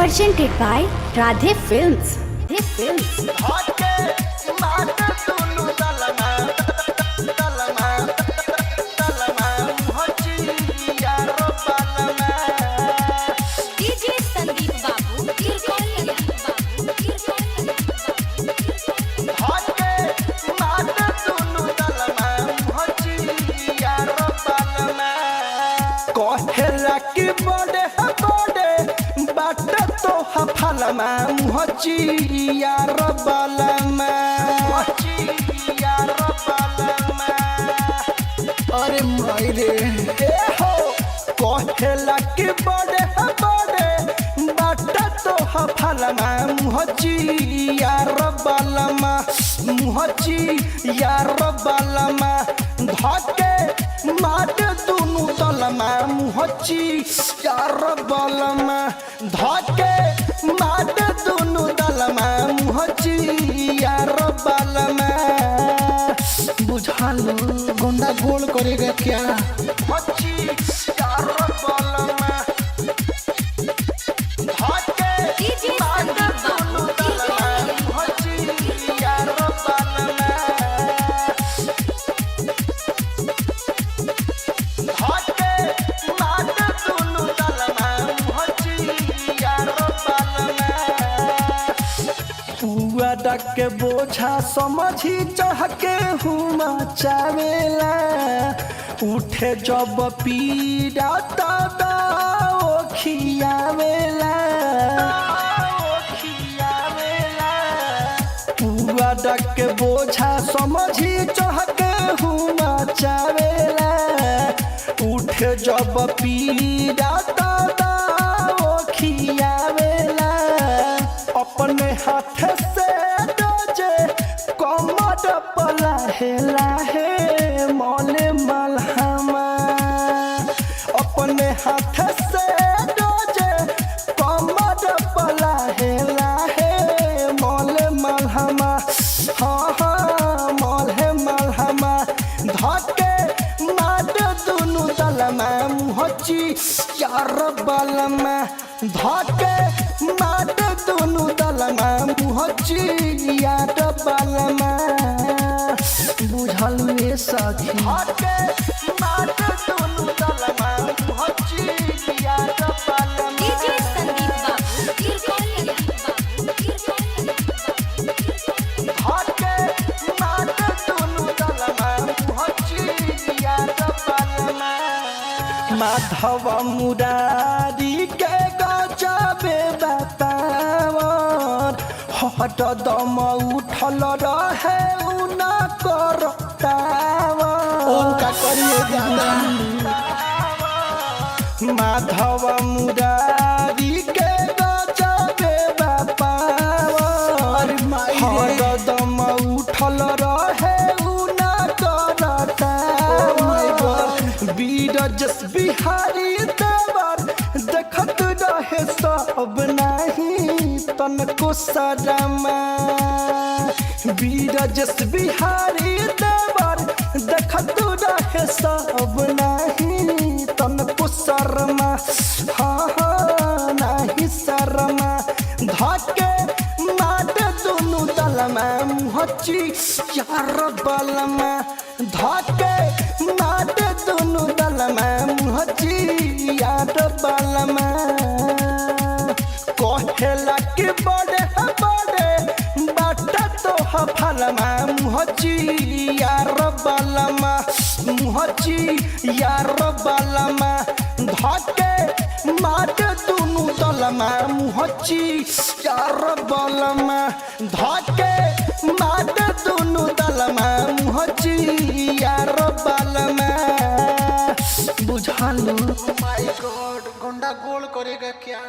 presented by Radhe Films. कहेला की बड़े बाटे तो हफलमा मुहची यार बालमा अरे मायरे हो कहेला की बड़े बाटे तो हफलमा मुहची यार बालमा मुहची यार बालमा धके माट दुनु तलमा मुहची यार बालमा धके माट दुनु तलमा मुहची यार बालमा बुझालो गोंडा गोल करेगा क्या मुहची यार बालमा धके माट दुनु तलमा मुहची यार बालमा के बोझा समझी चढ़ के हुमा चावेला उठे जब पीड़ा खियावेला पूरा डक के बोझा समझी चढ़ के हुमा चावेला उठे जब पीड़ा खियावेला अपने हाथ से कमर पला है मौले मलहमा अपने हाथ से डोजे कमर पला है मौले मलहमा हाँ मौले मलहमा धके माट दुनु तलमा मुहची यार बालमा धके माट दुनु तलमा मुहची यार बालमा बुझल में सखी धके माट दुनु तलमा मुहची यार बालमा धके माट दुनु तलमा मुहची यार बालमा माधव मुरारी के गजबे बतावन हट दम उठल रहे उना करतावन का करिए गाना माधव मुरारी के गजबे बतावन हट दम उठल रहे उना करतावन वीर जस बिहारी देवर देखत रहे सब नहीं तनको सरमा वीर जस बिहारी देवर देखत रहे सब नहीं तनको शर्मा हाँ नहीं शर्मा धके माट दुनु तलमा मुहची यार बालमा धके माट दुनु तलमा मुहची यार बालमा कहेला की बड़े बाटे तो हफलमा मुहची यार बालमा मुहची यार बालमा धके माट दुनु तलमा मुहची यार बालमा धके माट दुनु तलमा मुहची यार बालमा बुझालो माय गॉड गोंडा गोल करेगा क्या।